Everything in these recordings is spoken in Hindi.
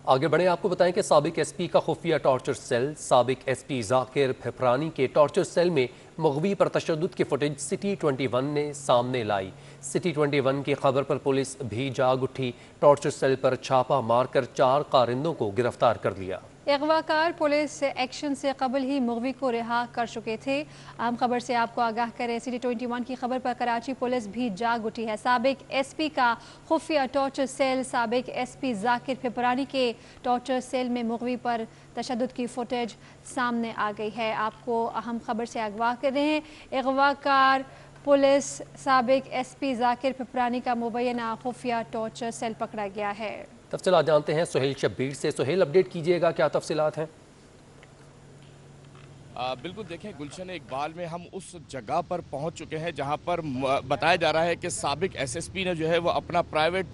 आगे बढ़े, आपको बताएं कि साबिक एसपी का खुफिया टॉर्चर सेल साबिक एसपी जाकिर फिफरानी के टॉर्चर सेल में मुग़वी पर तशद्दुद की फुटेज सिटी 21 ने सामने लाई। सिटी 21 की खबर पर पुलिस भी जाग उठी। टॉर्चर सेल पर छापा मारकर 4 कारिंदों को गिरफ्तार कर लिया। अगवाकार पुलिस एक्शन से कबल ही मुग़वी को रिहा कर चुके थे। अहम खबर से आपको आगाह करें, सिटी 21 की खबर पर कराची पुलिस भी जाग उठी है। साबिक एसपी का खुफिया टॉर्चर सेल साबिक एसपी जाकिर फिफरानी के टॉर्चर सेल में मुग़वी पर तशद्दुद की फुटेज सामने आ गई है। आपको अहम खबर से आगाह कर रहे हैं, अगवाकार पुलिस साबिक एसपी जाकिर फिफरानी का मुबैना खुफिया टॉर्चर सेल पकड़ा गया है। तफसीलात जानते हैं सुहेल शब्बीर से। सुहेल, अपडेट कीजिएगा, क्या तफसीलात हैं? बिल्कुल, देखें गुलशन इकबाल में हम उस जगह पर पहुंच चुके हैं जहां पर बताया जा रहा है कि साबिक एसएसपी ने जो है वो अपना प्राइवेट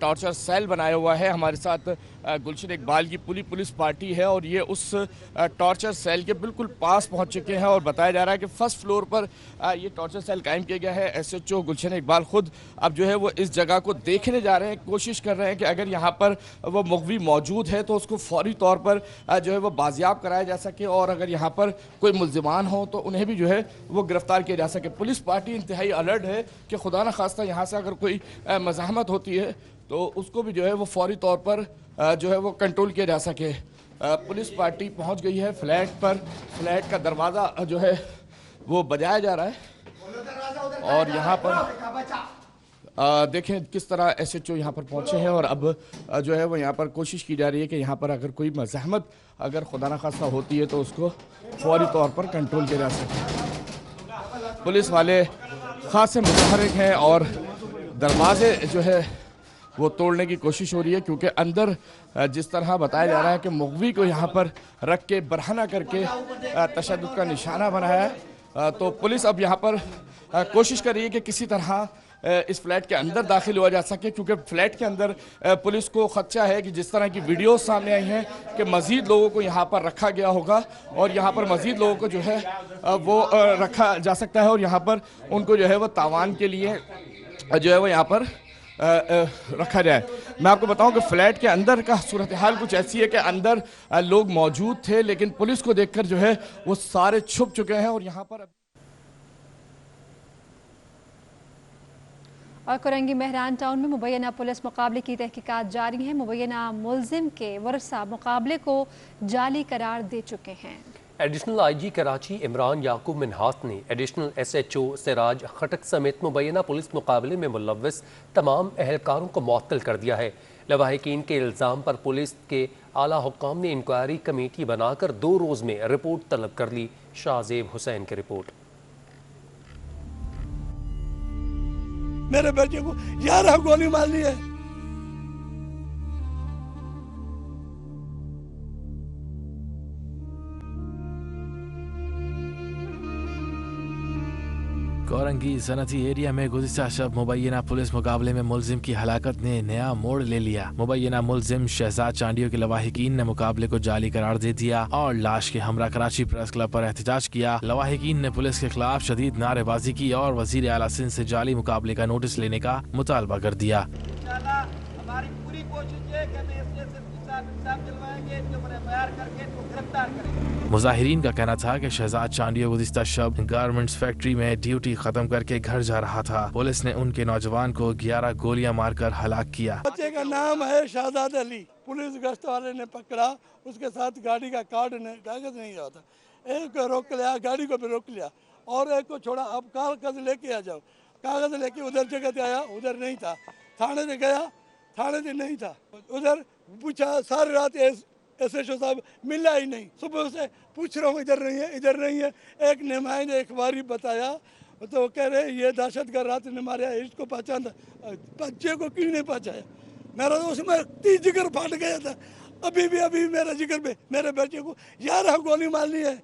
टॉर्चर सेल बनाया हुआ है। हमारे साथ गुलशन इकबाल की पूरी पुलिस पार्टी है और ये उस टॉर्चर सेल के बिल्कुल पास पहुंच चुके हैं और बताया जा रहा है कि फर्स्ट फ्लोर पर ये टॉर्चर सेल कायम किया गया है। एसएचओ गुलशन इकबाल खुद अब जो है वो इस जगह को देखने जा रहे हैं, कोशिश कर रहे हैं कि अगर यहाँ पर वो मुग़वी मौजूद है तो उसको फौरी तौर पर जो है वो बाजियाब कराया जा सके और अगर यहाँ पर कोई मुल्जिमान हो तो उन्हें भी जो है वो गिरफ्तार किया जा सके। पुलिस पार्टी इंतहाई अलर्ट है कि खुदा न खास्ता यहाँ से अगर कोई मज़ाहमत होती है तो उसको भी जो है वो फौरी तौर पर जो है वो कंट्रोल किया जा सके। पुलिस पार्टी पहुँच गई है फ्लैट पर। फ्लैट का दरवाज़ा जो है वो बजाया जा रहा है और यहाँ पर देखें किस तरह एसएचओ यहाँ पर पहुँचे हैं और अब जो है वो यहाँ पर कोशिश की जा रही है कि यहाँ पर अगर कोई मज़ाहमत अगर खुदा न खास्ता होती है तो उसको फौरी तौर पर कंट्रोल किया जा सके। पुलिस वाले ख़ास मुतहर्रिक हैं और दरवाजे जो है वो तोड़ने की कोशिश हो रही है क्योंकि अंदर जिस तरह बताया जा रहा है कि मुग़वी को यहाँ पर रख के बरहना करके तशद्दुद का निशाना बनाया है, तो पुलिस अब यहाँ पर कोशिश कर रही है कि किसी तरह इस फ्लैट के अंदर दाखिल हुआ जा सके क्योंकि फ्लैट के अंदर पुलिस को खदशा है कि जिस तरह की वीडियोस सामने आई हैं कि मज़ीद लोगों को यहाँ पर रखा गया होगा और यहाँ पर मज़ीद लोगों को जो है वो रखा जा सकता है और यहाँ पर उनको जो है वो तावान के लिए जो है वो यहाँ पर रखा जाए। मैं आपको बताऊं कि फ्लैट के अंदर का सूरत हाल कुछ ऐसी है कि अंदर लोग मौजूद थे लेकिन पुलिस को देखकर जो है वो सारे छुप चुके हैं और यहाँ पर और कोरंगी मेहरान टाउन में मुबैना पुलिस मुकाबले की तहकीकात जारी है। मुबैना मुलजिम के वर्सा मुकाबले को जाली करार दे चुके हैं। एडिशनल आईजी कराची इमरान याकूब मिन्हास ने एडिशनल एसएचओ सिराज खटक समेत मुबैना पुलिस मुकाबले में मुलव्वस तमाम अहलकारों को मुअत्तल कर दिया है। लवाहिकीन के इल्ज़ाम पर पुलिस के आला हुक्काम ने इंक्वायरी कमेटी बनाकर 2 रोज़ में रिपोर्ट तलब कर ली। शाहजेब हुसैन की रिपोर्ट। मेरे बेटे को 11 गोली मारनी है। कोरंगी सनती एरिया में गुज़िश्ता शब मुबैना पुलिस मुकाबले में मुलजिम की हलाकत ने नया मोड़ ले लिया। मुबैना मुलजिम शहजाद चांडियों के लवाहिकीन ने मुकाबले को जाली करार दे दिया और लाश के हमरा कराची प्रेस क्लब पर एहतजाज किया। लवाहिकीन ने पुलिस के खिलाफ शदीद नारेबाजी की और वजीर आला सिंध से जाली मुकाबले का नोटिस लेने का मुतालबा कर दिया। हमारी पूरी कोशिश है कि मुजाहिरीन का कहना था कि शहजाद चांडियो गुज़िश्ता शब गारमेंट्स फैक्ट्री में ड्यूटी खत्म करके घर जा रहा था। पुलिस ने उनके नौजवान को 11 गोलियां मारकर हलाक किया। बच्चे का नाम है शहजाद अली। पुलिस गश्त वाले ने पकड़ा, उसके साथ गाड़ी का कागज नहीं होता। एक को रोक लिया, गाड़ी को भी रोक लिया और एक को छोड़ा, अब कागज लेके आ जाओ। कागज लेके उधर जगह पे आया, उधर नहीं था। थाने में गया, थाने में नहीं था। उधर पूछा, सारी रात एसएचओ साहब मिला ही नहीं। सुबह से पूछ रहा हूँ, इधर नहीं है, इधर नहीं है। एक नुमाइंदे एक बारी बताया तो कह रहे ये दहशतगर्द रात ने मारा, इसको पहचान, बच्चे को क्यों नहीं पहचाया। मेरा तो उसमें 30 जिगर फाट गया था। अभी मेरा जिगर पे मेरे बेटे को 11 गोली मारनी है।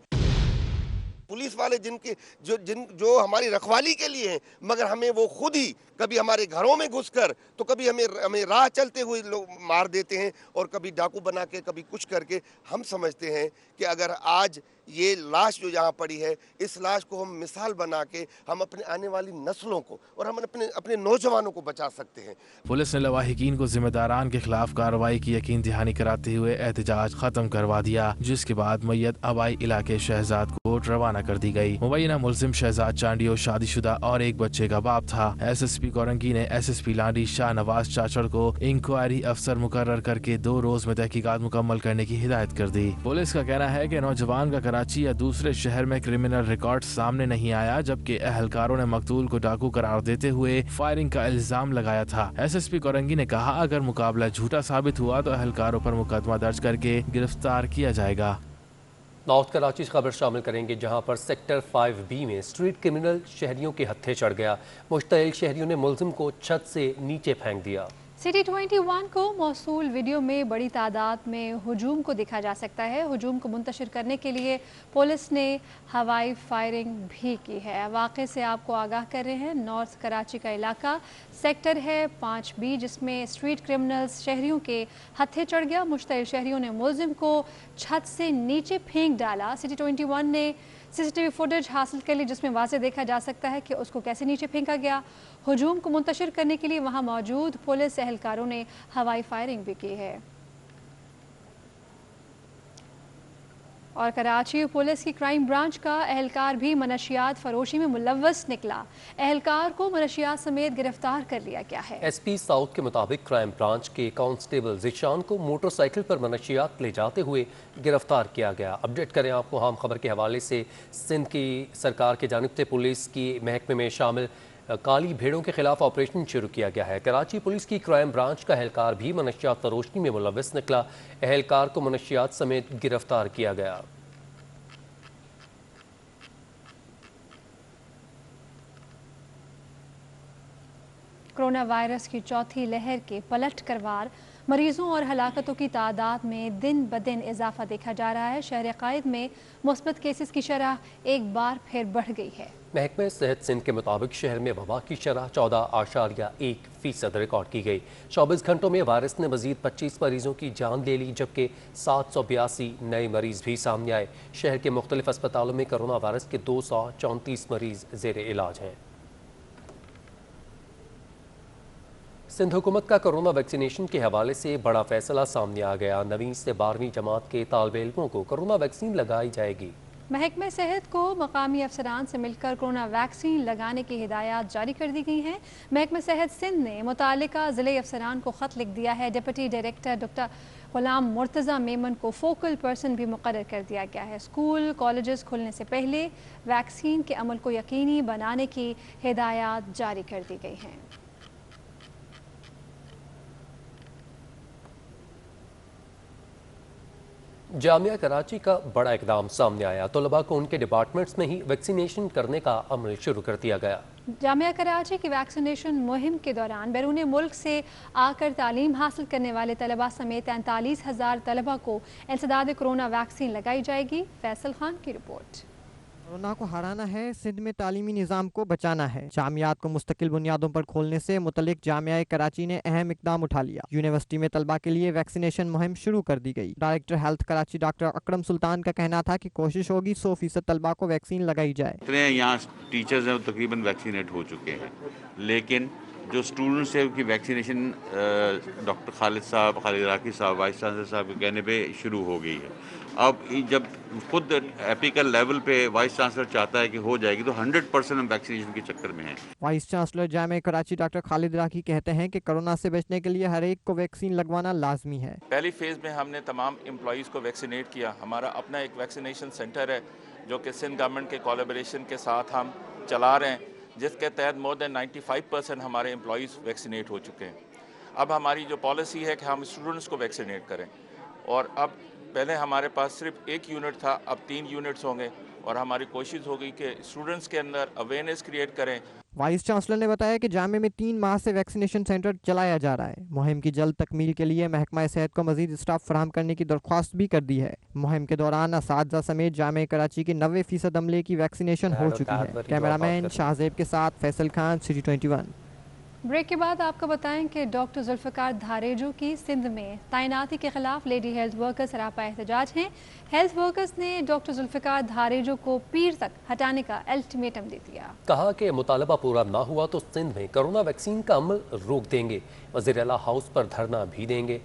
पुलिस वाले जो हमारी रखवाली के लिए हैं, मगर हमें वो खुद ही कभी हमारे घरों में घुसकर, तो कभी हमें राह चलते हुए लोग मार देते हैं, और कभी डाकू बना के, कभी कुछ करके। हम समझते हैं कि अगर आज ये लाश जो यहाँ पड़ी है, इस लाश को हम मिसाल बना के हम अपने आने वाली नस्लों को और हम अपने नौजवानों को बचा सकते हैं। पुलिस ने लवाहिकीन को जिम्मेदारान के खिलाफ कार्रवाई की यकीन दहानी कराते हुए एहतजाज खत्म करवा दिया, जिसके बाद मैयत आबाई इलाके शहजाद कोट रवाना कर दी गई। मुबैना मुलजिम शहजाद चांडियो शादीशुदा और एक बच्चे का बाप था। SSP कोरंगी ने SSP लांडी शाह नवाज चाचड़ को इंक्वायरी अफसर मुकर्रर करके 2 रोज में तहकीकात मुकम्मल करने की हिदायत कर दी। पुलिस का कहना है कि नौजवान का कराची या दूसरे शहर में क्रिमिनल रिकॉर्ड सामने नहीं आया, जबकि अहलकारों ने मकतूल को डाकू करार देते हुए फायरिंग का इल्जाम लगाया था। SSP कोरंगी ने कहा, अगर मुकाबला झूठा साबित हुआ तो अहलकारों पर मुकदमा दर्ज करके गिरफ्तार किया जाएगा। नॉर्थ कराची से खबर शामिल करेंगे, जहां पर सेक्टर 5B में स्ट्रीट क्रिमिनल शहरियों के हत्थे चढ़ गया। मुश्तइल शहरियों ने मुलजिम को छत से नीचे फेंक दिया। सिटी 21 को मौसूल वीडियो में बड़ी तादाद में हुजूम को देखा जा सकता है। हुजूम को मुंतशिर करने के लिए पुलिस ने हवाई फायरिंग भी की है। वाक़े से आपको आगाह कर रहे हैं, नॉर्थ कराची का इलाका सेक्टर है 5B, जिसमें स्ट्रीट क्रिमिनल्स शहरियों के हत्थे चढ़ गया। मुश्तइल शहरियों ने मुलजिम को छत से नीचे फेंक डाला। सिटी 21 ने CCTV फुटेज हासिल कर ली, जिसमें वाज़े देखा जा सकता है कि उसको कैसे नीचे फेंका गया। हुजूम को मुंतशिर करने के लिए वहां मौजूद पुलिस एहलकारों ने हवाई फायरिंग भी की है। और कराची पुलिस की क्राइम ब्रांच का एहलकार भी मनशियात फरोशी में मुलव्वस निकला। एहलकार को मनशियात समेत गिरफ्तार कर लिया गया है। SP साउथ के मुताबिक क्राइम ब्रांच के कांस्टेबल जिशान को मोटरसाइकिल पर मनशियात ले जाते हुए गिरफ्तार किया गया। अपडेट करें आपको अहम खबर के हवाले से। सिंध की सरकार की जानिब से पुलिस की महकमे में शामिल काली भेड़ों के खिलाफ ऑपरेशन शुरू किया गया है। कराची पुलिस की क्राइम ब्रांच का एहलकार भी मनशियात फरोशी में मुलव्वस निकला। एहलकार को मनशियात समेत गिरफ्तार किया गया। कोरोना वायरस की चौथी लहर के पलट करवार मरीजों और हलाकतों की तादाद में दिन ब दिन इजाफा देखा जा रहा है। शहर कायद में मुस्बत केसेस की शरह एक बार फिर बढ़ गई है। महकमे सेहत सिंध के मुताबिक शहर में वबा की शरह 14.1% रिकॉर्ड की गई। 24 घंटों में वायरस ने मजीद 25 मरीजों की जान ले ली, जबकि 782 नए मरीज भी सामने आए। शहर के मुख्तलिफ अस्पतालों में कोरोना वायरस के 234 मरीज जेर इलाज हैं। सिंध हुकूमत का कोरोना वैक्सीनेशन के हवाले से बड़ा फैसला सामने आ गया। 9वीं से 12वीं जमात के तालिबे इल्मों को कोरोना वैक्सीन लगाई जाएगी। महकमे सेहत को मकामी अफसरान से मिलकर कोरोना वैक्सीन लगाने की हिदायत जारी कर दी गई हैं। महकमे सेहत सिंध ने मुतालिका ज़िले अफसरान को ख़त लिख दिया है। डिप्टी डायरेक्टर डॉक्टर गुलाम मुर्तज़ा मेमन को फोकल पर्सन भी मुकर्रर कर दिया गया है। स्कूल कॉलेजेस खुलने से पहले वैक्सीन के अमल को यकीनी बनाने की हिदायत जारी कर दी गई हैं। जामिया कराची का बड़ा इकदाम सामने आया। तलबा को उनके डिपार्टमेंट्स में ही वैक्सीनेशन करने का अमल शुरू कर दिया गया। जामिया कराची की वैक्सीनेशन मुहिम के दौरान बैरून मुल्क से आकर तालीम हासिल करने वाले तलबा समेत 43,000 तलबा को इंसदाद कोरोना वैक्सीन लगाई जाएगी। फैसल खान की रिपोर्ट। कोरोना को हराना है, सिंध में तालीमी निज़ाम को बचाना है। जामियात को मुस्तकिल बुनियादों पर खोलने से मुतल्लिक जामिया कराची ने अहम इकदाम उठा लिया। यूनिवर्सिटी में तलबा के लिए वैक्सीनेशन मुहिम शुरू कर दी गई। डायरेक्टर हेल्थ कराची डॉक्टर अकरम सुल्तान का कहना था कि कोशिश होगी 100% तलबा को वैक्सीन लगाई जाए। इतने यहाँ टीचर्स हैं तकरीबन वैक्सीनेट हो चुके हैं, लेकिन जो स्टूडेंट्स है उनकी वैक्सीनेशन डॉक्टर खालिद राकी साहब वाइस चांसलर साहब के कहने पे शुरू हो गई है। अब जब खुद एपिकल लेवल पे वाइस चांसलर चाहता है कि हो जाएगी तो 100% हम वैक्सीनेशन के चक्कर में हैं। Vice chancellor Jamia Karachi doctor Khalid Raki कहते हैं कि कोरोना से बचने के लिए हर एक को वैक्सीन लगवाना लाजमी है। पहली फेज़ में हमने तमाम एम्प्लॉइज़ को वैक्सीनेट किया। हमारा अपना एक वैक्सीनेशन सेंटर है जो कि सिंध गवर्नमेंट के कोलैबोरेशन के साथ हम चला रहे हैं, जिसके तहत मोर देन 95% हमारे एम्प्लॉइज़ वैक्सीनेट हो चुके हैं। अब हमारी जो पॉलिसी है कि हम स्टूडेंट्स को वैक्सीनेट करें, और अब पहले हमारे पास सिर्फ एक यूनिट था, अब 3 यूनिट्स होंगे, और हमारी कोशिश होगी कि स्टूडेंट्स के अंदर अवेयरनेस क्रिएट करें। वाइस चांसलर ने बताया कि जामिया में 3 माह से वैक्सीनेशन सेंटर चलाया जा रहा है। मुहिम की जल्द तकमील के लिए महकमा सेहत को मजीद स्टाफ फराहम करने की दरख्वास्त भी कर दी है। मुहिम के दौरान असातिज़ा समेत जामिया कराची के 90% अमले की वैक्सीनेशन हो चुकी है। कैमरामैन शाहजेब के साथ फैसल खान, सिटी 21। ब्रेक के बाद आपको बताएं कि डॉक्टर जुल्फ़िकार धारेजो की सिंध में तैनाती के खिलाफ लेडी हेल्थ वर्कर्स सरापा एहतजाज हैं। हेल्थ वर्कर्स ने डॉक्टर जुल्फ़िकार धारेजो को पीर तक हटाने का अल्टीमेटम दे दिया। कहा कि मुतालबा पूरा ना हुआ तो सिंध में कोरोना वैक्सीन का अमल रोक देंगे। वज़ीर आला हाउस पर धरना भी देंगे।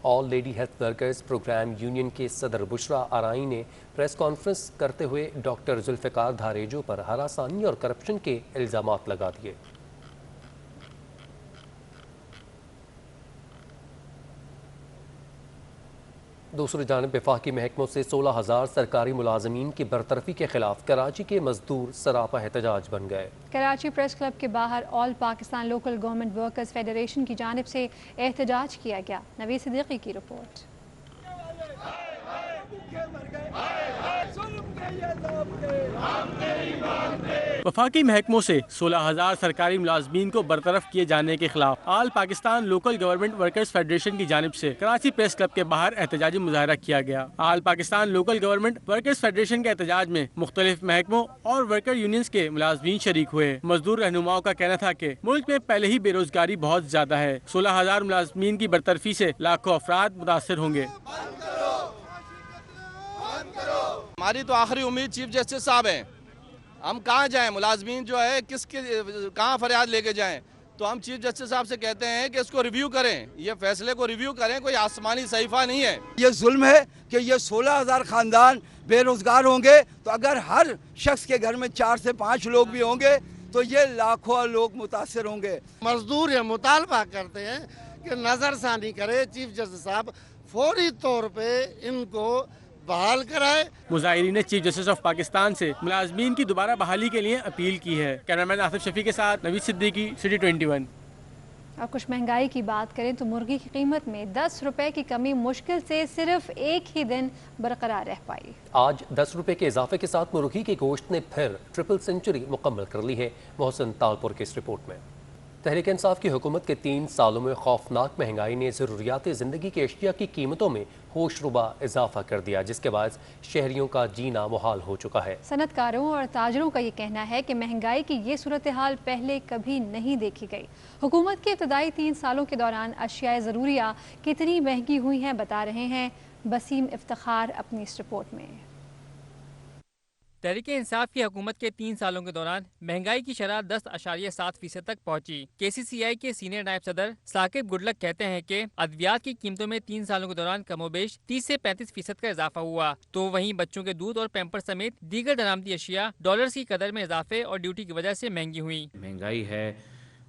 All lady health workers programme union के सदर बुशरा आराई ने प्रेस कॉन्फ्रेंस करते हुए डॉक्टर जुल्फ़िकार धारेजो पर हरासानी और करप्शन के इल्ज़ामात लगा दिए। दूसरी जानिब वफाकी महकमों से 16,000 सरकारी मुलाजमीन की बरतरफी के खिलाफ कराची के मजदूर सरापा एहतजाज बन गए। कराची प्रेस क्लब के बाहर all Pakistan local government workers federation की जानिब से एहतजाज किया गया। नवीद सिद्दीकी की रिपोर्ट। वफाकी महकमों से 16,000 सरकारी मुलाजमीन को बरतरफ किए जाने के खिलाफ all Pakistan local government workers federation की जानिब से कराची प्रेस क्लब के बाहर एहतजाजी मुजाहरा किया गया। All Pakistan local government workers federation के एहतजाज में मुख्तलिफ महकमों और वर्कर यूनियंस के मुलाजमीन शरीक हुए। मजदूर रहनुमाओं का कहना था कि मुल्क में पहले ही बेरोजगारी बहुत ज्यादा है। 16,000 मुलाजमीन की बरतरफी से लाखों अफराद मुतासर होंगे। हमारी तो आखिरी उम्मीद चीफ जस्टिस साहब हैं। हम कहाँ जाएं, मुलाजमीन जो है किसके कहाँ फरियाद लेके जाएं? तो हम चीफ जस्टिस साहब से कहते हैं कि इसको रिव्यू करें, ये फैसले को रिव्यू करें, कोई आसमानी सहीफा नहीं है। ये जुल्म है कि ये 16,000 खानदान बेरोजगार होंगे, तो अगर हर शख्स के घर में 4 से 5 लोग भी होंगे तो ये लाखों लोग मुतासर होंगे। मजदूर ये मुतालबा करते हैं कि नजरसानी करे चीफ जस्टिस साहब, फौरी तौर पे इनको बहाल कराए। मुजाहिरीन ने चीफ जस्टिस ऑफ पाकिस्तान से मुलाजमीन की दोबारा बहाली के लिए अपील की है। कैमरामैन आसिफ शफी के साथ नवीद सिद्दीकी, सिटी 21। और कुछ महंगाई की बात करें तो मुर्गी की कीमत में 10 रुपए की कमी मुश्किल से सिर्फ एक ही दिन बरकरार रह पाई। आज 10 रुपए के इजाफे के साथ मुर्गी के गोश्त ने फिर ट्रिपल सेंचुरी मुकम्मल कर ली है। मोहसिन तालपुर की इस रिपोर्ट में। तहरीक इंसाफ की हुकूमत के 3 सालों में खौफनाक महंगाई ने ज़रूरियात ज़िंदगी की अशिया की कीमतों में होशरुबा इजाफा कर दिया, जिसके बाद शहरियों का जीना मुहाल हो चुका है। सनतकारों और ताजरों का ये कहना है कि महंगाई की ये सूरत हाल पहले कभी नहीं देखी गई। हुकूमत के इब्तदाई 3 सालों के दौरान अशियाए ज़रूरिया कितनी महंगी हुई हैं, बता रहे हैं बसीम इफ्तिखार अपनी इस रिपोर्ट में। तहरीक इंसाफ की हुकूमत के 3 सालों के दौरान महंगाई की शरह 10.7% तक पहुंची। KCCI के सीनियर नायब सदर साकिब गुडलक कहते हैं कि अद्वियात की कीमतों में 3 सालों के दौरान कमोबेश 30 से 35% का इजाफा हुआ, तो वहीं बच्चों के दूध और पैम्पर समेत दीगर दरामदी अशिया डॉलर्स की कदर में इजाफे और ड्यूटी की वजह से महंगी हुई। महंगाई है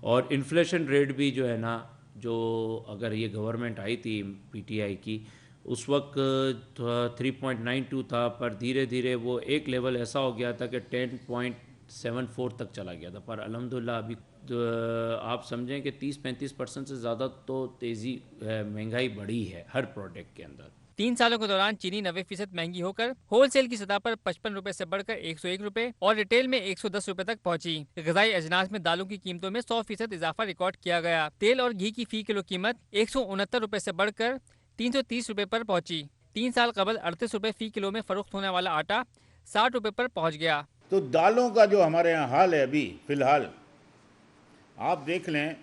और इन्फ्लेशन रेट भी जो है ना, जो अगर ये गवर्नमेंट आई थी PTI की, उस वक्त 3.92 था, पर धीरे धीरे वो एक लेवल ऐसा हो गया था कि 10.74 तक चला गया था। पर अल्हम्दुलिल्लाह अभी तो आप समझें कि 30-35% से ज़्यादा तो तेज़ी महंगाई बढ़ी है हर प्रोडक्ट के अंदर। 3 सालों के दौरान चीनी 90% महंगी होकर होलसेल की सतह पर 55 रुपए से बढ़कर 101 रुपए और रिटेल में 110 रुपए तक पहुंची। ग़िज़ाई अजनास में दालों की कीमतों में 100% इजाफा रिकॉर्ड किया गया। तेल और घी की फी किलो कीमत 169 रुपए से बढ़कर 330 रुपए पर पहुंची। 3 साल कबल 38 रुपए फी किलो में फरोख्त होने वाला आटा 60 रुपए पर पहुंच गया। तो दालों का जो हमारे यहाँ हाल है अभी फिलहाल, आप देख लें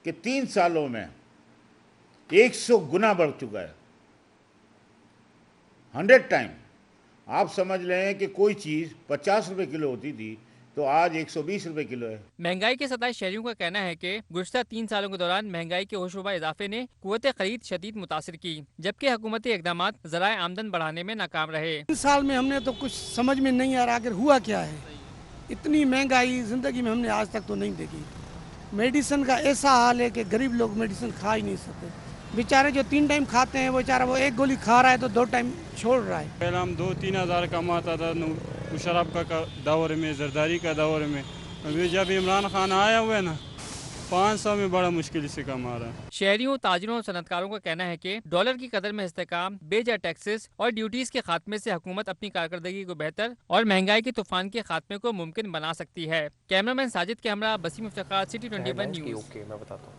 कि 3 सालों में 100 गुना बढ़ चुका है, 100 टाइम। आप समझ लें कि कोई चीज़ 50 रुपए किलो होती थी तो आज 120 रुपए किलो है। महंगाई के सताए शहरियों का कहना है कि गुज़श्ता 3 सालों के दौरान महंगाई के होशरुबा इजाफे ने कुव्वत खरीद शदीद मुतासिर की, जबकि हुकूमती इक़दामात ज़राए आमदन बढ़ाने में नाकाम रहे। 3 साल में हमने तो कुछ समझ में नहीं आ रहा आखिर हुआ क्या है। इतनी महंगाई ज़िंदगी में हमने आज तक तो नहीं देखी। मेडिसिन का ऐसा हाल है कि गरीब लोग मेडिसिन खा ही नहीं सकते। बेचारे जो 3 टाइम खाते हैं, वो बेचारा वो 1 गोली खा रहा है तो 2 टाइम छोड़ रहा है। पहले हम 2-3 हज़ार कमाता था शराब का दौर में, जरदारी का दौर में। अभी जब इमरान खान आया हुआ है ना, 500 में बड़ा मुश्किल से कमा रहा है। शहरियों, ताजरों और सनतकारों का कहना है कि डॉलर की कदर में इस्तेकाम, बेजा टैक्सेस और ड्यूटीज के खात्मे से हुकूमत अपनी कारकर्दगी को बेहतर और महंगाई के तूफान के खात्मे को मुमकिन बना सकती है। कैमरामैन साजिद के हमरा, बसीम इफ्तिखार, सिटी 21 न्यूज़। मैं बताता हूँ।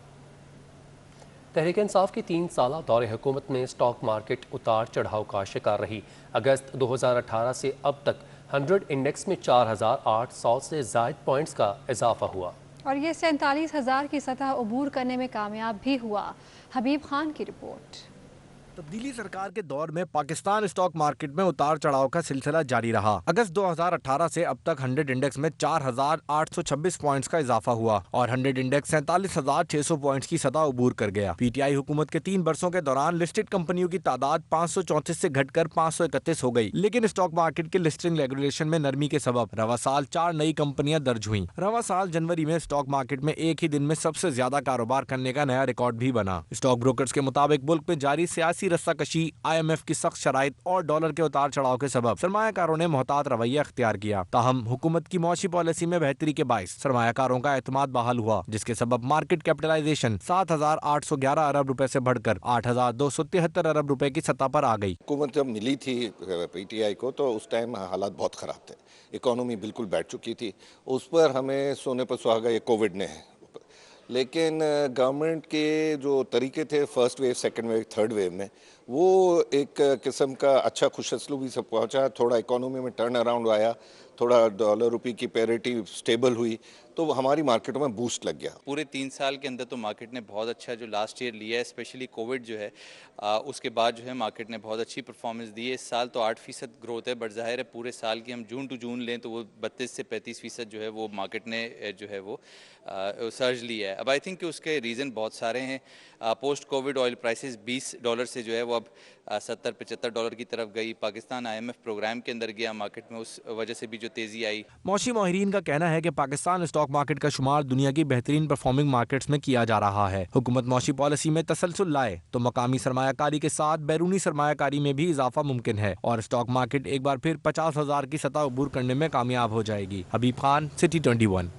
तहरीक इंसाफ की 3 साल दौरे हुकूमत में स्टॉक मार्केट उतार चढ़ाव का शिकार रही। अगस्त 2018 से अब तक 100 इंडेक्स में 4,800 से ज़ायद पॉइंट्स का इजाफा हुआ। और ये 47,000 की सतह अबूर करने में कामयाब भी हुआ। हबीब खान की रिपोर्ट। तब्दीली सरकार के दौर में पाकिस्तान स्टॉक मार्केट में उतार चढ़ाव का सिलसिला जारी रहा। अगस्त 2018 से अब तक 100 इंडेक्स में 4,826 पॉइंट्स का इजाफा हुआ और 100 इंडेक्स 47,600 पॉइंट्स की सतह अबूर कर गया। पीटीआई हुकूमत के 3 वर्षों के दौरान लिस्टेड कंपनियों की तादाद 534 से घटकर 531 हो गई। लेकिन स्टॉक मार्केट के लिस्टिंग रेगुलेशन में नरमी के सबब रवा साल 4 नई कंपनियां दर्ज हुई। रवा साल जनवरी में स्टॉक मार्केट में एक ही दिन में सबसे ज्यादा कारोबार करने का नया रिकॉर्ड भी बना। स्टॉक ब्रोकर्स के मुताबिक मुल्क में जारी सियासी रस्साकशी, IMF की सख्त शराइत और डॉलर के उतार चढ़ाव के सबब सरमायाकारों ने मोहतात रवैया अख्तियार किया। ताहम हुकूमत की मौशी पॉलिसी में बेहतरी के बाइस सरमायाकारों का एतमाद बहाल हुआ, जिसके सबब मार्केट कैपिटलाइजेशन 7,811 अरब रुपए से बढ़कर 8,273 अरब रुपए की सतह पर आ गई। हुकूमत जब मिली थी PTI को तो उस टाइम हालात बहुत खराब थे, इकोनॉमी बिल्कुल बैठ चुकी थी। उस पर हमें सोने पर सुहागा ये कोविड ने है। लेकिन गवर्नमेंट के जो तरीके थे first wave, second wave, third wave में, वो एक किस्म का अच्छा खुशअस्लूबी से पहुंचा। थोड़ा इकोनॉमी में टर्न अराउंड आया, थोड़ा डॉलर रुपये की पैरिटी स्टेबल हुई, तो हमारी मार्केटों में बूस्ट लग गया। पूरे 3 साल के अंदर तो मार्केट ने बहुत अच्छा जो लास्ट ईयर लिया है, स्पेशली कोविड जो है उसके बाद जो है मार्केट ने बहुत अच्छी परफॉर्मेंस दी है। इस साल तो 8% ग्रोथ है, बट जाहिर है पूरे साल की हम जून टू जून लें तो वो 32 से 35% जो है वो मार्केट ने जो है वो सर्ज लिया है। अब आई थिंक कि उसके रीज़न बहुत सारे हैं। पोस्ट कोविड ऑयल प्राइसेस $20 से जो है वो अब $70-75 की तरफ गई। पाकिस्तान IMF प्रोग्राम के अंदर गया मार्केट में, उस वजह से भी जो तेज़ी आई। मौशी माहिरीन का कहना है कि पाकिस्तान स्टॉक मार्केट का शुमार दुनिया की बेहतरीन परफॉर्मिंग मार्केट्स में किया जा रहा है। हुकूमत मौशी पॉलिसी में तसलसल लाए तो मकामी सरमायाकारी के साथ बैरूनी सरमायाकारी में भी इजाफा मुमकिन है और स्टॉक मार्केट एक बार फिर 50,000 की सतह अबूर करने में कामयाब हो जाएगी। Habib Khan, city 21।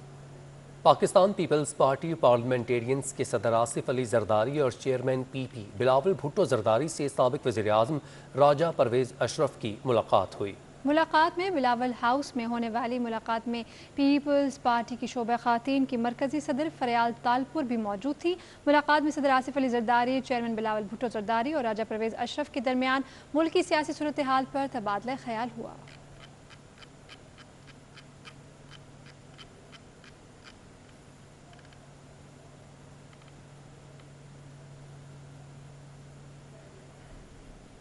Pakistan Peoples Party Parliamentarians के सदर आसिफ अली जरदारी और चेयरमैन PP बिलावल भुट्टो जरदारी से साबिक वज़ीर-ए-आज़म राजा परवेज़ अशरफ की मुलाकात हुई। मुलाकात में बिलावल हाउस में होने वाली मुलाकात में पीपल्स पार्टी की शोबा खातीन की मरकजी सदर फरियाल तालपुर भी मौजूद थी। मुलाकात में सदर आसिफ अली जरदारी, चेयरमैन बिलावल भुट्टो जरदारी और राजा परवेज़ अशरफ के दरमियान मुल्क की सियासी सूरत हाल पर तबादला ख्याल हुआ।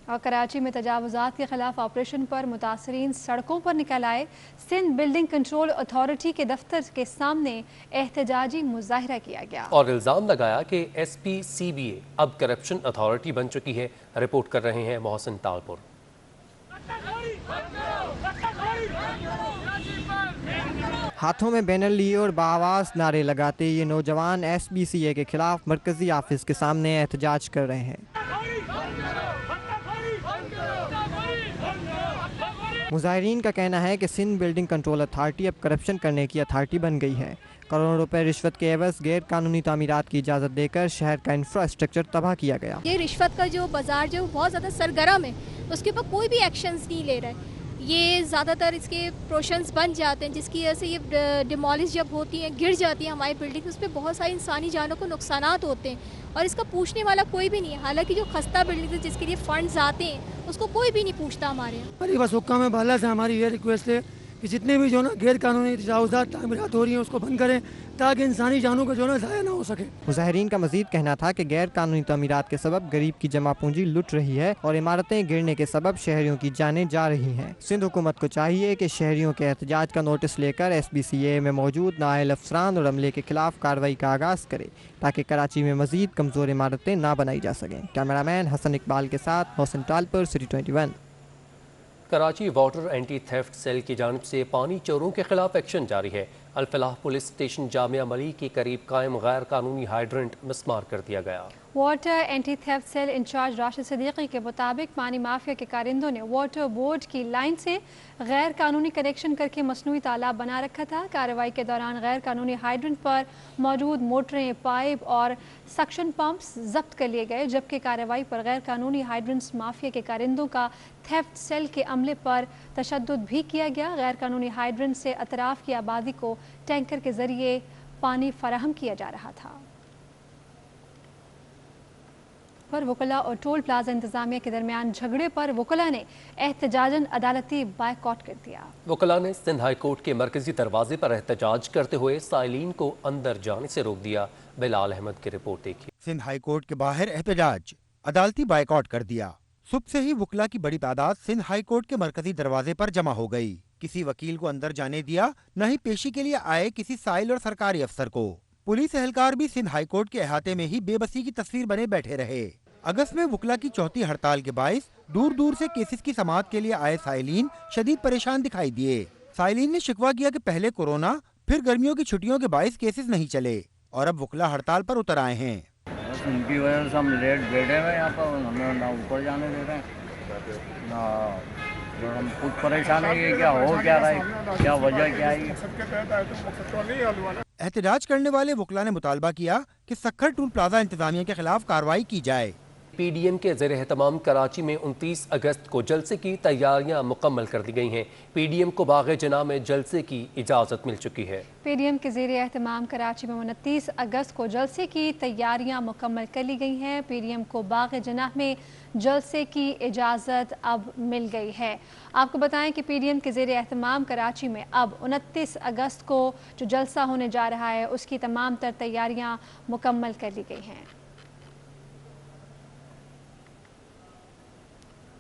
और कराची में तजावुज़ात के खिलाफ ऑपरेशन पर मुतासरीन सड़कों पर निकल आए। सिंध बिल्डिंग कंट्रोल अथॉरिटी के दफ्तर के सामने एहतजाजी मुजाहिरा किया गया और इल्ज़ाम लगाया कि SP CBA अब करप्शन अथॉरिटी बन चुकी है। रिपोर्ट कर रहे हैं मोहसिन तालपुर। हाथों में बैनर लिए और बाआवाज़ नारे लगाते ये नौजवान SBCA के खिलाफ मरकजी ऑफिस के सामने एहतजाज कर रहे हैं। मुजाहिरीन का कहना है कि सिंध बिल्डिंग कंट्रोल अथॉरिटी अब करप्शन करने की अथॉरिटी बन गई है। करोड़ों रुपए रिश्वत के एवज गैर कानूनी तामीरात की इजाज़त देकर शहर का इंफ्रास्ट्रक्चर तबाह किया गया। ये रिश्वत का जो बाजार जो बहुत ज़्यादा सरगर्म है, उसके ऊपर कोई भी एक्शंस नहीं ले रहा है। ये ज़्यादातर इसके पोर्शंस बन जाते हैं, जिसकी वजह से ये डिमोलिश जब होती हैं, गिर जाती हैं हमारी बिल्डिंग, उस पर बहुत सारी इंसानी जानों को नुकसानात होते हैं और इसका पूछने वाला कोई भी नहीं है। हालांकि जो खस्ता बिल्डिंग है जिसके लिए फंड्स आते हैं उसको कोई भी नहीं पूछता हमारे यहाँ। हमारी बस हुक्का में बाला से हमारी ये रिक्वेस्ट है कि जितने भी जो ना गैर कानूनी तजावुज़ात तामीरात हो रही हैं उसको बंद करें ताकि इंसानी जानों का जो ना ज़ाया ना हो सके। मुजाहिरीन का मजीद कहना था कि गैर कानूनी तामीरात के सबब गरीब की जमा पूंजी लुट रही है और इमारतें गिरने के सबब शहरियों की जानें जा रही हैं। सिंध हुकूमत को चाहिए कि शहरियों के एहतजाज का नोटिस लेकर SBCA में मौजूद नाअहल अफसरान और अमले के खिलाफ कार्रवाई का आगाज़ करे ताकि कराची में मजीद कमज़ोर इमारतें ना बनाई जा सकें। कैमरामैन हसन इकबाल के साथ Mohsin Talpur, city 21। Karachi water anti theft cell की जानिब से पानी चोरों के खिलाफ एक्शन जारी है। अल-फलाह पुलिस स्टेशन जामिया मलिक के करीब कायम गैर कानूनी हाइड्रेंट मिसमार कर दिया गया। Water anti theft cell incharge Rashid Siddiqui के मुताबिक पानी माफिया के कारिंदों ने वाटर बोर्ड की लाइन से गैर कानूनी कनेक्शन करके मसनूई तालाब बना रखा था। कार्रवाई के दौरान गैर कानूनी हाइड्रेंट पर मौजूद मोटरें, पाइप और सक्शन पंप्स जब्त कर लिए गए, जबकि कार्रवाई पर गैर कानूनी हाइड्रेंट्स माफिया के कारिंदों का थेफ्ट सेल के अमले पर तशद्दुद भी किया गया। गैर कानूनी हाइड्रेंट से अतराफ की आबादी को टैंकर के जरिए पानी फराहम किया जा रहा था। पर वकला और टोल प्लाजा इंतजामिया के दरमियान झगड़े पर वकला ने एहतजाजन अदालती बायकॉट कर दिया। वकला ने सिंध हाई कोर्ट के मरकजी दरवाजे पर एहतजाज करते हुए साइलिन को अंदर जाने से रोक दिया। बिलाल अहमद की रिपोर्ट देखिए। सिंध हाई कोर्ट के बाहर एहतजाज, अदालती बायकॉट कर दिया। सुबह से ही वकला की बड़ी तादाद सिंध हाई कोर्ट के मरकजी दरवाजे पर जमा हो गई। किसी वकील को अंदर जाने दिया, न ही पेशी के लिए आए किसी साइल और सरकारी अफसर को। पुलिस एहलकार भी सिंध हाई कोर्ट के अहाते में ही बेबसी की तस्वीर बने बैठे रहे। अगस्त में वकला की चौथी हड़ताल के बायस दूर दूर से केसेस की समाअत के लिए आए साइलिन शदीद परेशान दिखाई दिए। साइलिन ने शिकवा किया कि पहले कोरोना फिर गर्मियों की छुट्टियों के बायस केसेस नहीं चले और अब वकला हड़ताल पर उतर आए हैं। उनकी वजह से हम लेट बैठे हुए यहाँ पर, हमें ना ऊपर जाने दे रहे हैं ना, हम खुद परेशान है कि क्या हो क्या रहा है, क्या वजह क्या है। एहतजाज करने वाले वकला ने मुतालबा किया कि सक्खर टोल प्लाजा इंतजामिया के खिलाफ कार्रवाई की जाए। पीडीएम के ज़ेर एहतमाम कराची में 29 अगस्त को जलसे की तैयारियां मुकम्मल कर दी गई हैं। पीडीएम को बाग़ जना में जलसे की इजाज़त मिल चुकी है। पीडीएम के ज़ेर एहतमाम कराची में 29 अगस्त को जलसे की तैयारियां मुकम्मल कर ली गई हैं। पीडीएम को बाग़ जना में जलसे की इजाज़त अब मिल गई है। आपको बताएं कि पीडीएम के ज़ेर एहतमाम कराची में अब 29 अगस्त को जो जलसा होने जा रहा है उसकी तमाम तर तैयारियां मुकम्मल कर ली गई हैं।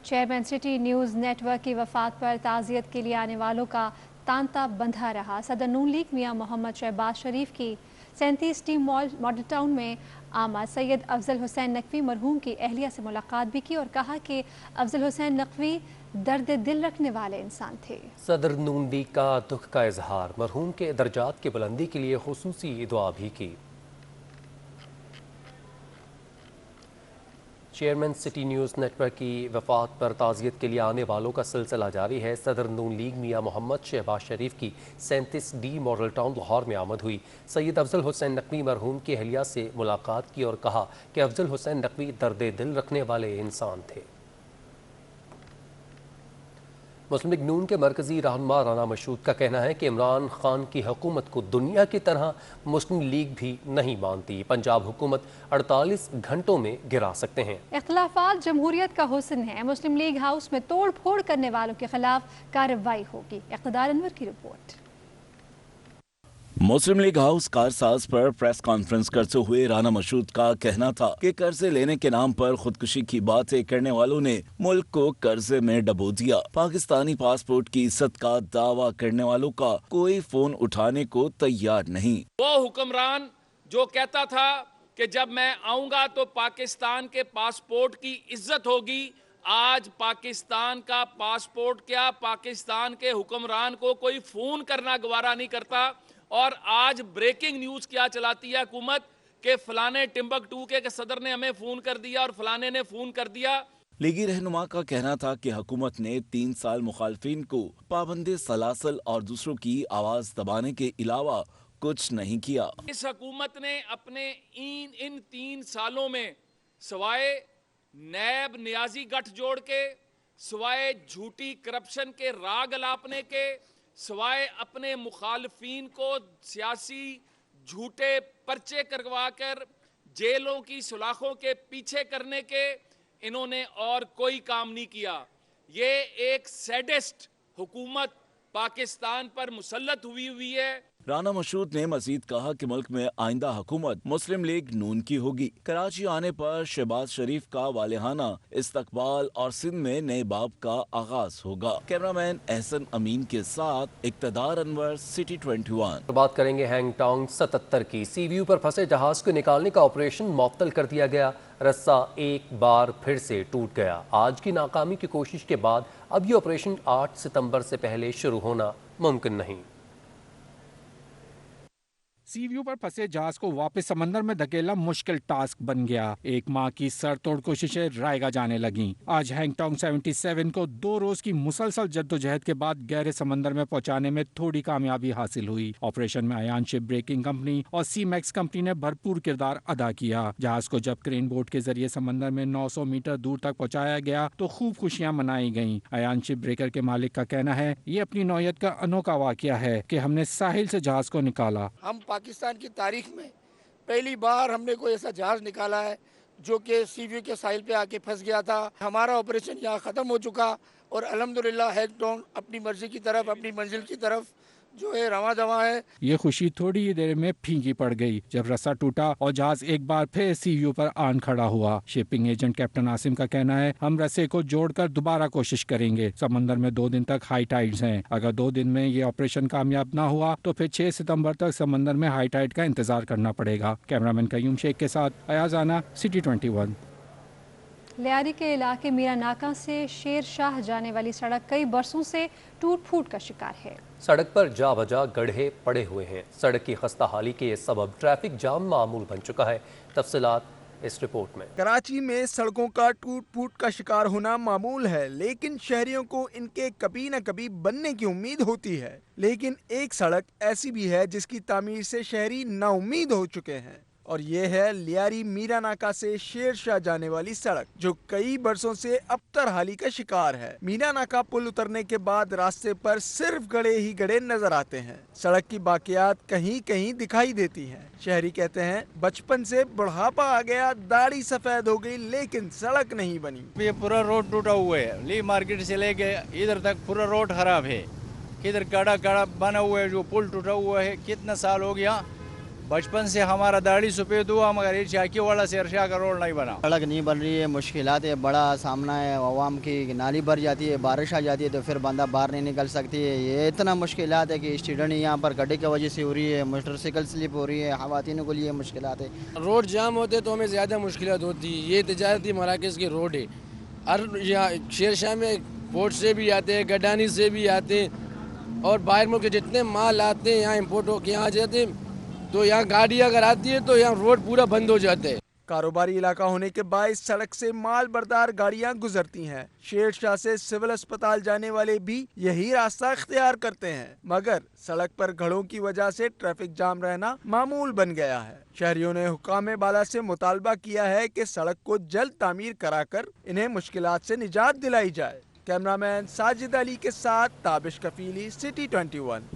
चेयरमैन सिटी न्यूज़ नेटवर्क की वफात पर ताज़ियत के लिए आने वालों का तांता बंधा रहा। सदर नून लीग मियां मोहम्मद शहबाज शरीफ की 37 टीम मॉडल टाउन में आमद। सैयद अफजल हुसैन नकवी मरहूम की अहलिया से मुलाकात भी की और कहा कि अफजल हुसैन नकवी दर्द दिल रखने वाले इंसान थे। सदर नून लीग का दुख का इजहार, मरहूम के दर्जात की बुलंदी के लिए खुसूसी दुआ भी की। चेयरमैन सिटी न्यूज़ नेटवर्क की वफात पर ताज़ियत के लिए आने वालों का सिलसिला जारी है। सदर नून लीग मियां मोहम्मद शहबाज शरीफ की 37D मॉडल टाउन लाहौर में आमद हुई। सैयद अफजल हुसैन नकवी मरहूम की अहलिया से मुलाकात की और कहा कि अफजल हुसैन नकवी दर्द दिल रखने वाले इंसान थे। मुस्लिम लीग नून के मरकजी रहनुमा राना मशहूद का कहना है कि इमरान खान की हुकूमत को दुनिया की तरह मुस्लिम लीग भी नहीं मानती। पंजाब हुकूमत 48 घंटों में गिरा सकते हैं। इख्तिलाफात जमहूरियत का हुस्न है। मुस्लिम लीग हाउस में तोड़ फोड़ करने वालों के खिलाफ कार्रवाई होगी। इक़्तिदार अनवर की रिपोर्ट। मुस्लिम लीग हाउस कारसाज पर प्रेस कॉन्फ्रेंस करते हुए राना मशहूद का कहना था कि कर्जे लेने के नाम पर खुदकुशी की बातें करने वालों ने मुल्क को कर्जे में डबो दिया। पाकिस्तानी पासपोर्ट की इज्जत का दावा करने वालों का कोई फोन उठाने को तैयार नहीं। वो हुक्मरान जो कहता था कि जब मैं आऊंगा तो पाकिस्तान के पासपोर्ट की इज्जत होगी, आज पाकिस्तान का पासपोर्ट क्या, पाकिस्तान के हुक्मरान को कोई फोन करना गवारा नहीं करता। और आज ब्रेकिंग न्यूज क्या चलाती है हुकूमत के फलाने टिम्बकटू के सदर ने हमें फोन कर दिया और फलाने ने फोन कर दिया। लीगी रहनुमा का कहना था कि हुकूमत ने 3 साल मुखालफिन को पाबंदी सलासल और दूसरों की आवाज दबाने के अलावा कुछ नहीं किया। इस हुकूमत ने अपने इन 3 सालों में सवाए नैब नियाजी गठजोड़ के, सवाए झूठी करप्शन के राग अलापने के, सवाए अपने मुखालफीन को सियासी झूठे पर्चे करवा कर जेलों की सुलाखों के पीछे करने के, इन्होंने और कोई काम नहीं किया। ये एक सैडिस्ट हुकूमत पाकिस्तान पर मुसल्लत हुई है। राना मशहूद ने मजीद कहा कि मुल्क में आइंदा हुकूमत मुस्लिम लीग नून की होगी। कराची आने पर शहबाज शरीफ का वालिहाना इस्तकबाल और सिंध में नए बाब का आगाज होगा। कैमरामैन एहसन अमीन के साथ इक़्तिदार अनवर, सिटी 21। बात करेंगे हैंगटोंग 77 की। सी व्यू पर फंसे जहाज को निकालने का ऑपरेशन मुअत्तल कर दिया गया। रस्सा एक बार फिर से टूट गया। आज की नाकामी की कोशिश के बाद अब ये ऑपरेशन 8 सितंबर से पहले शुरू होना मुमकिन नहीं। सी व्यू पर फंसे जहाज को वापस समंदर में धकेलना मुश्किल टास्क बन गया। एक माह की सर तोड़ कोशिशें रायगा जाने लगी। आज हैंगटोंग 77 को 2 रोज की मुसलसल जद्दोजहद के बाद गहरे समंदर में पहुंचाने में थोड़ी कामयाबी हासिल हुई। ऑपरेशन में अयान शिप ब्रेकिंग कंपनी और सी मैक्स कंपनी ने भरपूर किरदार अदा किया। जहाज को जब क्रेन बोट के जरिए समंदर में 900 मीटर दूर तक पहुँचाया गया तो खूब खुशियाँ मनाई गयी। अयान शिप ब्रेकर के मालिक का कहना है, ये अपनी नौयत का अनोखा वाकया है कि हमने साहिल से जहाज को निकाला। हम पाकिस्तान की तारीख में पहली बार हमने कोई ऐसा जहाज निकाला है जो कि सीव्यू के साहिल पे आके फंस गया था। हमारा ऑपरेशन यहाँ ख़त्म हो चुका और अल्हम्दुलिल्लाह हैंगटोंग अपनी मर्जी की तरफ, अपनी मंजिल की तरफ जो है रवा दवा है। ये खुशी थोड़ी ही देर में फीकी पड़ गई जब रस्सा टूटा और जहाज एक बार फिर सीयू पर आन खड़ा हुआ। शिपिंग एजेंट कैप्टन आसिम का कहना है, हम रस्से को जोड़कर दोबारा कोशिश करेंगे। समंदर में 2 दिन तक हाई टाइड्स हैं। अगर 2 दिन में ये ऑपरेशन कामयाब ना हुआ तो फिर 6 सितंबर तक समंदर में हाई टाइड का इंतजार करना पड़ेगा। कैमरामैन कयूम शेख के साथ अयाज आना, सिटी 21। लियारी के इलाके मीरा नाका से शेर शाह जाने वाली सड़क कई बरसों से टूट फूट का शिकार है। सड़क पर जा बजा गड्ढे पड़े हुए हैं। सड़क की खस्ता हाली के सबब ट्रैफिक जाम मामूल बन चुका है। तफसीलात इस रिपोर्ट में। कराची में सड़कों का टूट फूट का शिकार होना मामूल है, लेकिन शहरियों को इनके कभी न कभी बनने की उम्मीद होती है। लेकिन एक सड़क ऐसी भी है जिसकी तामीर से शहरी नाउम्मीद हो चुके हैं और ये है लियारी मीरा नाका से शेर शाह जाने वाली सड़क, जो कई बरसों से अबतर हाली का शिकार है। मीरा नाका पुल उतरने के बाद रास्ते पर सिर्फ गड्ढे ही गड्ढे नजर आते हैं। सड़क की बाकियात कहीं कहीं दिखाई देती हैं। शहरी कहते हैं, बचपन से बुढ़ापा आ गया, दाढ़ी सफेद हो गई, लेकिन सड़क नहीं बनी। ये पूरा रोड टूटा हुआ है। ली मार्केट से लेके इधर तक पूरा रोड खराब है। किधर काड़ा काड़ा बना हुआ है, जो पुल टूटा हुआ है। कितना साल हो गया, बचपन से हमारा दाढ़ी सफ़ेद हुआ, मगर ये चाकी वाला शेरशाह का रोड नहीं बना। सड़क नहीं बन रही है, मुश्किलात है, बड़ा सामना है। आवाम की नाली भर जाती है, बारिश आ जाती है तो फिर बंदा बाहर नहीं निकल सकती है। ये इतना मुश्किलात है कि स्टूडेंट यहाँ पर गड्ढे की वजह से हो रही है, मोटरसाइकिल स्लिप हो रही है, खवातीनों के लिए मुश्किलात है। रोड जाम होते तो हमें ज़्यादा मुश्किलात होती है। ये तजारती मराकज़ की रोड है। और यहाँ शेरशाह में पोर्ट से भी आते हैं, गडानी से भी आते हैं और बाहर मुल्क के जितने माल आते हैं यहाँ इम्पोर्ट होकर यहाँ आ जाते हैं, तो यहाँ गाड़ी अगर आती है तो यहाँ रोड पूरा बंद हो जाते हैं। कारोबारी इलाका होने के बायस सड़क से माल बरदार गाड़ियाँ गुजरती हैं। शेर शाह से सिविल अस्पताल जाने वाले भी यही रास्ता इख्तियार करते हैं, मगर सड़क पर घड़ों की वजह से ट्रैफिक जाम रहना मामूल बन गया है। शहरियों ने हुकाम बाला से मुतालबा किया है कि सड़क को जल्द तामीर कराकर इन्हें मुश्किलात से निजात दिलाई जाए। कैमरामैन साजिद अली के साथ ताबिश कफीली, सिटी 21।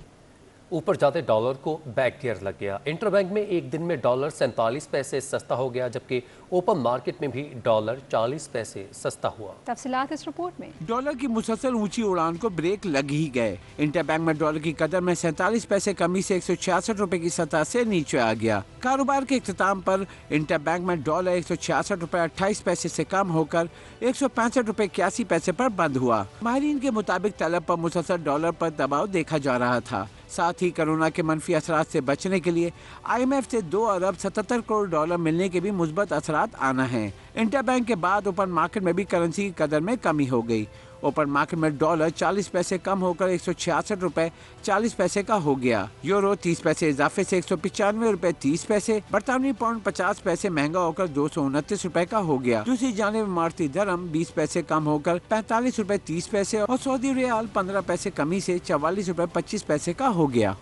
ऊपर जाते डॉलर को बैक गियर लग गया। इंटरबैंक में एक दिन में डॉलर 47 पैसे सस्ता हो गया, जबकि ओपन मार्केट में भी डॉलर 40 पैसे सस्ता हुआ। तफसीलात इस रिपोर्ट में। डॉलर की मुसलसल ऊंची उड़ान को ब्रेक लग ही गए। इंटरबैंक में डॉलर की कदर में 47 पैसे कमी से 166 रुपए की सतह से नीचे आ गया। कारोबार के इख्तिताम पर इंटरबैंक में डॉलर 166 रुपए 28 पैसे से कम होकर 165 रुपए 81 पैसे पर बंद हुआ। माहिरीन के मुताबिक तलब पर मुसलसल डॉलर पर दबाव देखा जा रहा था। साथ ही कोरोना के मनफी असरात से बचने के लिए IMF से 2 अरब 77 करोड़ डॉलर मिलने के भी मुस्बत असरात आना है। इंटरबैंक के बाद ओपन मार्केट में भी करेंसी की कदर में कमी हो गई। ओपन मार्केट में डॉलर 40 पैसे कम होकर 166 रुपए 40 पैसे का हो गया। यूरो 30 पैसे इजाफे से 195 रुपए 30 पैसे, बरतानवी पाउंड 50 पैसे महंगा होकर 229 रुपए का हो गया। दूसरी जानिब इमारती दरम 20 पैसे कम होकर 45 रुपए 30 पैसे और सऊदी रियाल 15 पैसे कमी से 44 रुपए 25 पैसे का हो गया।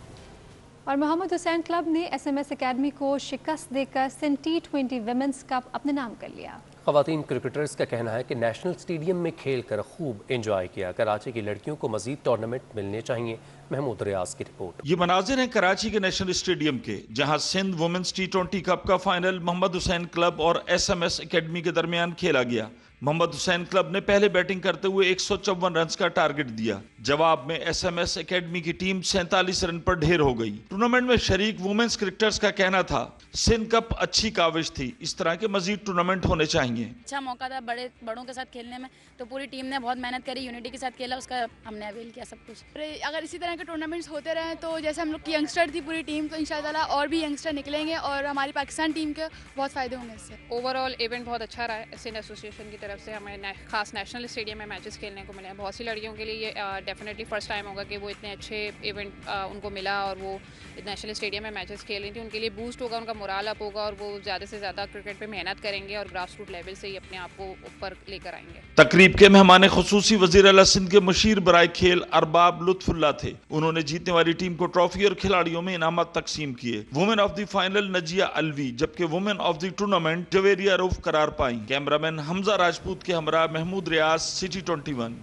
और मोहम्मद हुसैन क्लब ने SMS अकेडमी को शिकस्त देकर सिंध T20 विमेंस कप अपने नाम कर लिया। खवातीन क्रिकेटर्स का कहना है कि नेशनल स्टेडियम में खेल कर खूब एंजॉय किया। कराची की लड़कियों को मजीद टूर्नामेंट मिलने चाहिए। महमूद रियाज की रिपोर्ट। ये मनाजिर हैं कराची के नेशनल स्टेडियम के, जहां सिंध वुमेन्स T20 कप का फाइनल मोहम्मद हुसैन क्लब और SMS अकेडमी के दरमियान खेला गया। मोहम्मद हुसैन क्लब ने पहले बैटिंग करते हुए 154 रन का टारगेट दिया। जवाब में SMS अकेडमी की टीम 47 रन पर ढेर हो गई। टूर्नामेंट में शरीक वुमेन्स क्रिकेटर्स का कहना था, सिंध कप अच्छी काविश थी, इस तरह के मजीद टूर्नामेंट होने चाहिए। अच्छा मौका था बड़ों के साथ खेलने में, तो पूरी टीम ने बहुत मेहनत करी, यूनिटी के साथ खेला, उसका हमने अवेल किया सब कुछ। अगर इसी तरह के टूर्नामेंट्स होते रहे तो जैसे हम लोग की यंगस्टर थी पूरी टीम, तो इंशाल्लाह और भी यंगस्टर निकलेंगे और हमारी पाकिस्तान टीम के बहुत फायदे होंगे इससे। ओवरऑल इवेंट बहुत अच्छा रहा है। सिंध एसोसिएशन की तरफ से हमें खास नेशनल स्टेडियम में मैचेस खेलने को मिले हैं। बहुत सी लड़कियों के लिए ये डेफिनेटली फर्स्ट टाइम होगा कि वो इतने अच्छे इवेंट उनको मिला और वो नेशनल स्टेडियम में मैचेस खेल रही थी। उनके लिए बूस्ट होगा, उनका मोराल अप होगा और वो ज़्यादा से ज़्यादा क्रिकेट पे मेहनत करेंगे और ग्रास रूट लेवल से ही अपने आप को ऊपर लेकर आएंगे। तकरीब के मेहमान खुसूसी वज़ीर आला सिंध के मुशीर बराए खेल अरबाब लुत्फुल्लाह थे। उन्होंने जीतने वाली टीम को ट्रॉफी और खिलाड़ियों में इनामत तकसीम किए। Women of the final Nazia Alvi, जबकि women of the tournament Javeria Rauf करार पाई। कैमरामैन हमजा राजपूत के हमरा महमूद रियाज, सिटी 21।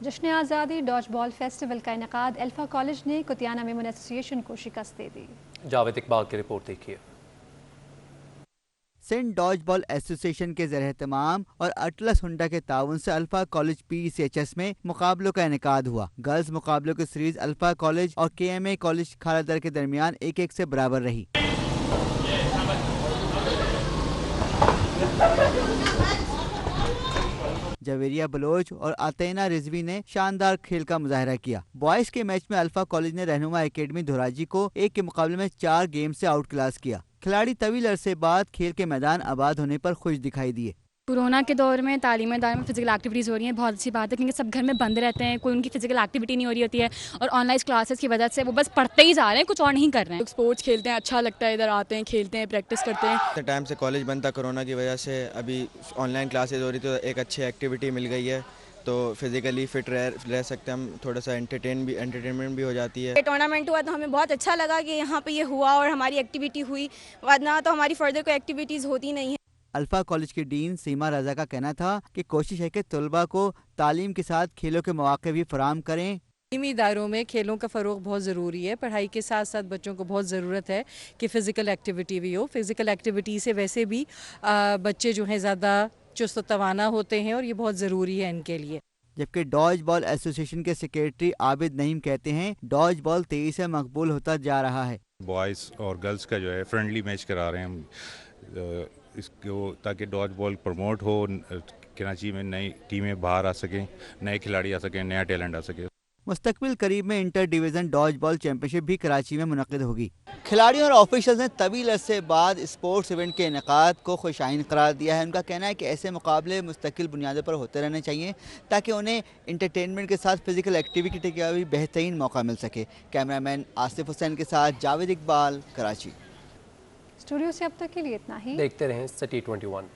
जश्न आज़ादी डॉज बॉल फेस्टिवल का इनेकाद अल्फा कॉलेज ने कुतियाना मेमन एसोसिएशन को शिकस्त दे दी। जावेद इकबाल की रिपोर्ट देखिए। सिंध डॉज बॉल एसोसिएशन के ज़रिए तमाम और अटलस हुंडा के ताउन से अल्फा कॉलेज PCHS में मुकाबलों का इनेकाद हुआ। गर्ल्स मुकाबलों की सीरीज अल्फा कॉलेज और KMA कॉलेज खालादर के दरमियान 1-1 से बराबर रही। जवेरिया बलोच और आतेना रिजवी ने शानदार खेल का मुजाहरा किया। बॉयज के मैच में अल्फा कॉलेज ने रहनुमा एकेडमी धोराजी को 1 के मुकाबले में 4 गेम से आउट क्लास किया। खिलाड़ी तवील अरसे बाद खेल के मैदान आबाद होने पर खुश दिखाई दिए। कोरोना के दौर में तालीमी इदारों में फिजिकल एक्टिविटीज़ हो रही हैं, बहुत अच्छी बात है, क्योंकि सब घर में बंद रहते हैं, कोई उनकी फिजिकल एक्टिविटी नहीं हो रही होती है और ऑनलाइन क्लासेस की वजह से वो बस पढ़ते ही जा रहे हैं, कुछ और नहीं कर रहे हैं। स्पोर्ट्स खेलते हैं, अच्छा लगता है, इधर आते हैं, खेलते हैं, प्रैक्टिस करते हैं। टाइम से कॉलेज बंद था कोरोना की वजह से, अभी ऑनलाइन क्लासेज हो रही थी तो एक अच्छी एक्टिविटी मिल गई है, तो फिजिकली फिट रह सकते हैं हम, थोड़ा सा एंटरटेनमेंट भी हो जाती है। टूर्नामेंट हुआ तो हमें बहुत अच्छा लगा कि यहाँ पे ये हुआ और हमारी एक्टिविटी हुई, वरना तो हमारी फर्दर कोई एक्टिविटीज़ होती नहीं है। अल्फा कॉलेज की डीन सीमा रजा का कहना था कि कोशिश है कि तलबा को तालीम के साथ खेलों के मौके भी फराहम करें। तालीमी इदारों में खेलों का फ़रोग बहुत ज़रूरी है। पढ़ाई के साथ साथ बच्चों को बहुत ज़रूरत है कि फ़िज़िकल एक्टिविटी भी हो। फ़िज़िकल एक्टिविटी से वैसे भी बच्चे जो हैं ज़्यादा चुस्त तवाना होते हैं और ये बहुत ज़रूरी है इनके लिए। जबकि डॉज बॉल एसोसिएशन के सेक्रेटरी आबिद नईम कहते हैं डॉज बॉल तेजी से मकबूल होता जा रहा है। बॉयज़ और गर्ल्स का जो है फ्रेंडली मैच करा रहे हैं हम इसको, ताकि डॉज बॉल प्रमोट हो, कराची में नई टीमें बाहर आ सकें, नए खिलाड़ी आ सकें, नया टैलेंट आ सके। मुस्तकबिल करीब में inter division dodge ball championship भी कराची में मुनक़िद होगी। खिलाड़ियों और ऑफिशियल्स ने तवील अरसे बाद स्पोर्ट्स इवेंट के इनेकाद को खुशाइन करार दिया है। उनका कहना है कि ऐसे मुकाबले मुस्तकिल बुनियादों पर होते रहने चाहिए ताकि उन्हें इंटरटेनमेंट के साथ फिजिकल एक्टिविटी का भी बेहतरीन मौका मिल सके। कैमरामैन आसिफ हुसैन के साथ जावेद इकबाल, कराची। स्टूडियो से अब तक के लिए इतना ही। देखते रहें सिटी 21।